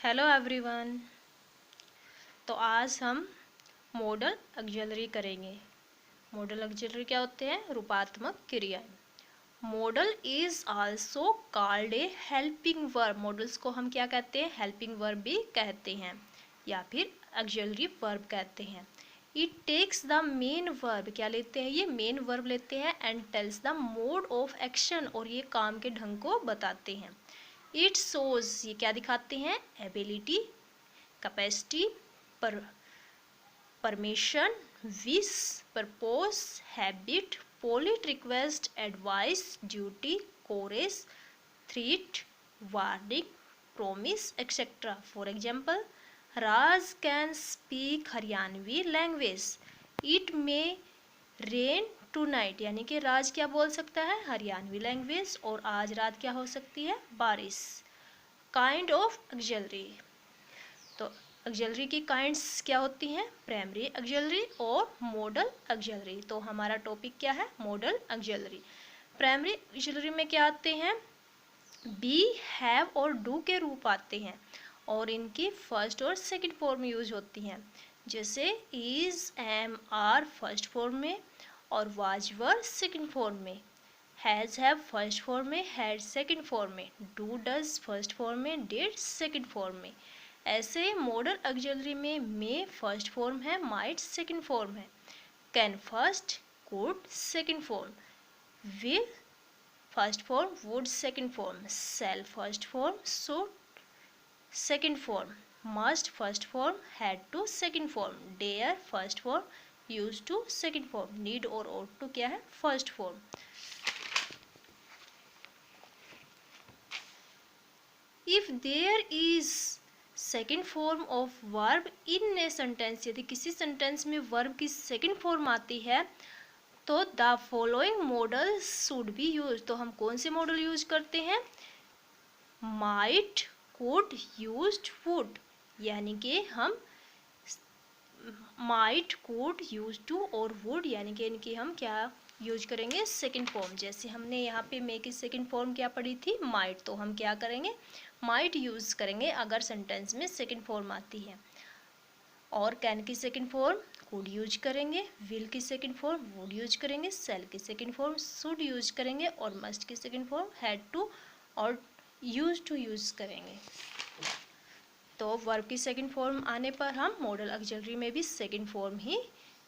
Hello everyone. तो आज हम मॉडल ऑक्सिलरी करेंगे। मॉडल ऑक्सिलरी क्या होते हैं? रूपात्मक क्रियाएं। Model is also called a helping verb. Models को हम क्या कहते हैं? हेल्पिंग वर्ब भी कहते हैं या फिर ऑक्सिलरी वर्ब कहते हैं। It takes the main verb, क्या लेते हैं? ये मेन वर्ब लेते हैं and tells the mode of action, और ये काम के ढंग को बताते हैं। इट शोज, ये क्या दिखाते हैं? एबिलिटी, कैपेसिटी, पर permission, wish, purpose, habit, polite request, advice, duty, courage, threat, warning, promise, etc. For example, Raj can speak Haryanvi language. It may rain tonight, यानी कि राज क्या बोल सकता है? हरियाणवी लैंग्वेज। और आज रात क्या हो सकती है? बारिश। काइंड ऑफ ऑक्सिलरी, तो ऑक्सिलरी की काइंड्स क्या होती हैं? प्राइमरी ऑक्सिलरी और मॉडल ऑक्सिलरी। तो हमारा टॉपिक क्या है? Model auxiliary. प्राइमरी ऑक्सिलरी में क्या आते हैं? बी, हैव और डू के रूप आते हैं और इनकी फर्स्ट और सेकंड फॉर्म में यूज होती हैं। जैसे is, am, are first form में और वाज, वर सेकंड फॉर्म में। हैज़, हैव फर्स्ट फॉर्म में, हैड सेकंड फॉर्म में, डू, डज फर्स्ट फॉर्म में, डिड सेकंड फॉर्म में। ऐसे मॉडल ऑक्सिलरी में मे फर्स्ट फॉर्म है, माइट सेकंड फॉर्म है, can first, could second form, will first form, would second form, shall first form, should second form, must first form, had to second form, dare first form, use to second form, need और ought to क्या है? First form. If there is second form of verb in a sentence, यदि किसी sentence में verb की second form आती है तो the following model should be use. तो हम कौन से मॉडल यूज करते हैं? माइट, कुड, यूज्ड, वुड, यानी कि हम माइट, कुड, यूज टू और वुड यानी कि इनकी हम क्या यूज करेंगे? Second form. जैसे हमने यहाँ पे मे की सेकंड फॉर्म क्या पढ़ी थी? माइट, तो हम क्या करेंगे? माइट यूज करेंगे अगर सेंटेंस में सेकंड फॉर्म आती है। और कैन की सेकंड फॉर्म कुड यूज करेंगे, विल की सेकंड फॉर्म वुड यूज करेंगे, सेल की सेकंड फॉर्म शुड यूज करेंगे और मस्ट की सेकंड फॉर्म हैड टू और यूज टू यूज करेंगे। तो वर्ब की सेकंड फॉर्म आने पर हम मॉडल ऑक्सिलरी में भी सेकंड फॉर्म ही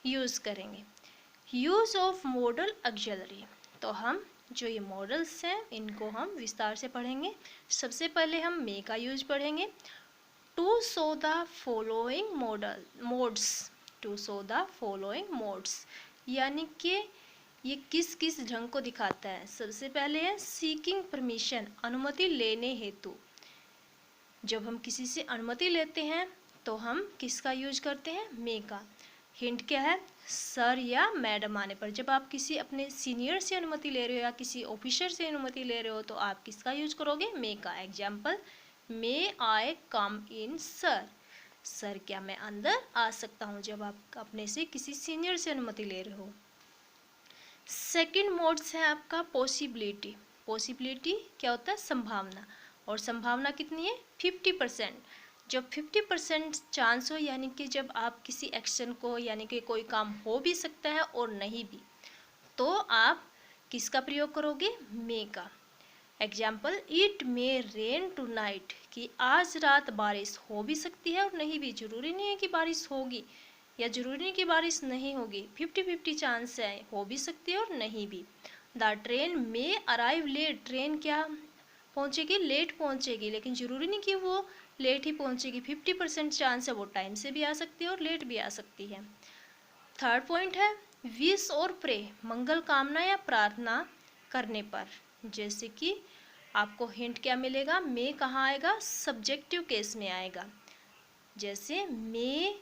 यूज करेंगे। यूज ऑफ मॉडल ऑक्सिलरी, तो हम जो ये मॉडल्स हैं इनको हम विस्तार से पढ़ेंगे। सबसे पहले हम मे का यूज पढ़ेंगे। To show the following modal moods, to show the following moods, यानी कि ये किस किस ढंग को दिखाता है। सबसे पहले है सीकिंग परमिशन, अनुमति लेने हेतु। जब हम किसी से अनुमति लेते हैं तो हम किसका यूज करते हैं? मे का। हिंट क्या है? सर या मैडम आने पर। जब आप किसी अपने सीनियर से अनुमति ले रहे हो या किसी ऑफिसर से अनुमति ले रहे हो तो आप किसका यूज करोगे? मे का। एग्जाम्पल, मे आई कम इन सर, सर क्या मैं अंदर आ सकता हूँ, जब आप अपने से किसी सीनियर से अनुमति ले रहे हो। सेकंड मोड्स है आपका पॉसिबिलिटी। पॉसिबिलिटी क्या होता है? संभावना। और संभावना कितनी है? 50%। जब 50% चांस हो, यानी कि जब आप किसी एक्शन को, यानी कि कोई काम हो भी सकता है और नहीं भी, तो आप किसका प्रयोग करोगे? मे का। Example, it may rain tonight, कि आज रात बारिश हो भी सकती है और नहीं भी। जरूरी नहीं है कि बारिश होगी या जरूरी नहीं कि बारिश नहीं होगी, 50-50 चांस है, हो भी सकती है और नहीं भी। The train may arrive late, train क्या पहुंचेगी? लेट पहुंचेगी, लेकिन जरूरी नहीं कि वो लेट ही पहुंचेगी, 50% चांस है वो टाइम से भी आ सकती है और लेट भी आ सकती है। थर्ड पॉइंट है विश और प्रे, मंगल कामना या प्रार्थना करने पर। जैसे कि आपको हिंट क्या मिलेगा? मे कहाँ आएगा? सब्जेक्टिव केस में आएगा। जैसे मे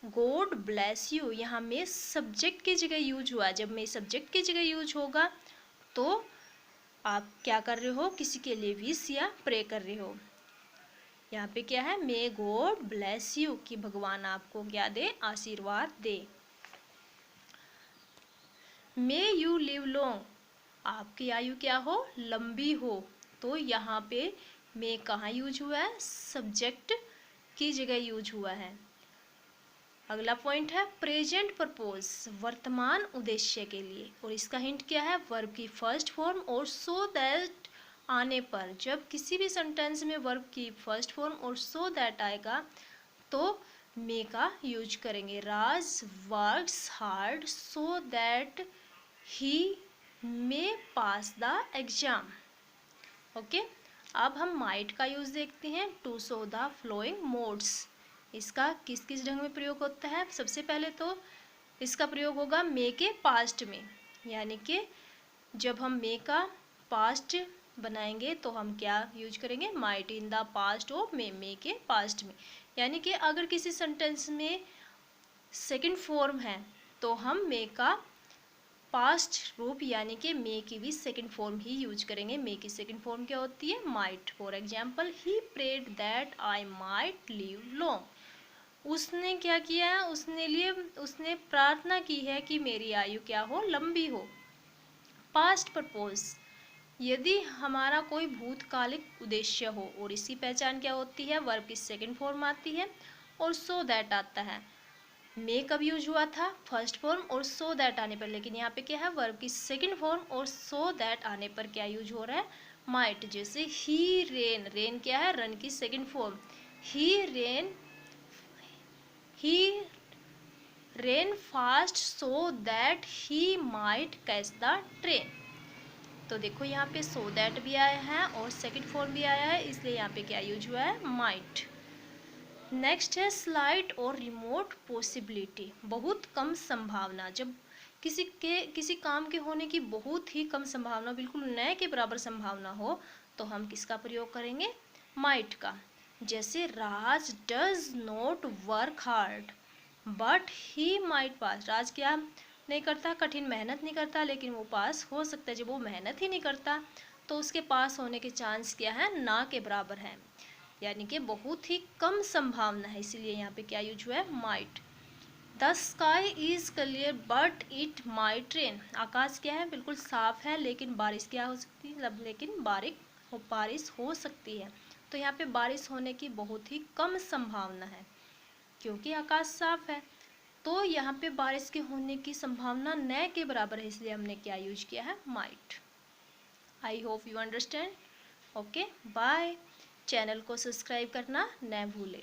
गॉड ब्लेस यू, यहाँ में सब्जेक्ट की जगह यूज हुआ। जब में सब्जेक्ट की जगह यूज होगा तो आप क्या कर रहे हो? किसी के लिए विश या प्रे कर रहे हो। यहाँ पे क्या है? मे गॉड ब्लेस यू, कि भगवान आपको क्या दे? आशीर्वाद दे। मे यू लिव लॉन्ग, आपकी आयु क्या हो? लंबी हो। तो यहाँ पे मे कहाँ यूज हुआ है, सब्जेक्ट की जगह यूज हुआ है। अगला पॉइंट है प्रेजेंट परपोज, वर्तमान उद्देश्य के लिए, और इसका हिंट क्या है, वर्ब की फर्स्ट फॉर्म और सो दैट आने पर। जब किसी भी सेंटेंस में वर्ब की फर्स्ट फॉर्म और सो दैट आएगा तो मे का यूज करेंगे। Raj works hard so that he may pass the exam. Okay, अब हम माइट का यूज देखते हैं। To show the following modes, इसका किस किस ढंग में प्रयोग होता है। सबसे पहले तो इसका प्रयोग होगा मे के पास्ट में, यानी कि जब हम मे का पास्ट बनाएंगे तो हम क्या यूज करेंगे, might in the past of may, may के पास्ट में। यानी कि अगर किसी सेंटेंस में सेकंड फॉर्म है तो हम मे का पास्ट रूप यानी कि मे की भी सेकंड फॉर्म ही यूज करेंगे। मे की सेकंड फॉर्म क्या होती है, might. For example, he prayed that I might live long, उसने क्या किया है, उसने प्रार्थना की है कि मेरी आयु क्या हो, लंबी हो। पास्ट परपोज, यदि हमारा कोई भूतकालिक उद्देश्य हो और इसकी पहचान क्या होती है, वर्ब की सेकंड फॉर्म आती है और सो दैट आता है। मे कब यूज हुआ था, फर्स्ट फॉर्म और सो दैट आने पर, लेकिन यहाँ पे क्या है, वर्ब की सेकंड फॉर्म और सो दैट आने पर क्या यूज हो रहा है, माइट। जैसे ही रेन, रेन क्या है, रन की second form. He rain fast so that he might catch the train. तो देखो यहाँ पे सो दैट भी आया है और सेकंड फॉर्म भी आया है, इसलिए यहाँ पे क्या यूज हुआ है, माइट। नेक्स्ट है स्लाइट और रिमोट पॉसिबिलिटी, बहुत कम संभावना। जब किसी काम के होने की बहुत ही कम संभावना, बिल्कुल न के बराबर संभावना हो, तो हम किसका प्रयोग करेंगे, माइट का। जैसे Raj does not work hard but he might pass, Raj क्या नहीं करता, कठिन मेहनत नहीं करता, लेकिन वो पास हो सकता है। जब वो मेहनत ही नहीं करता तो उसके पास होने के चांस क्या है, ना के बराबर है, यानी कि बहुत ही कम संभावना है, इसीलिए यहाँ पे क्या यूज हुआ है, might. The sky is clear but it might rain, आकाश क्या है, बिल्कुल साफ है, लेकिन बारिश क्या हो सकती है, लेकिन बारिश हो सकती है। तो यहाँ पे बारिश होने की बहुत ही कम संभावना है क्योंकि आकाश साफ है। तो यहाँ पे बारिश के होने की संभावना न के बराबर है, इसलिए हमने क्या यूज किया है, might. I hope you understand. Okay, bye. Channel को सब्सक्राइब करना न भूलें।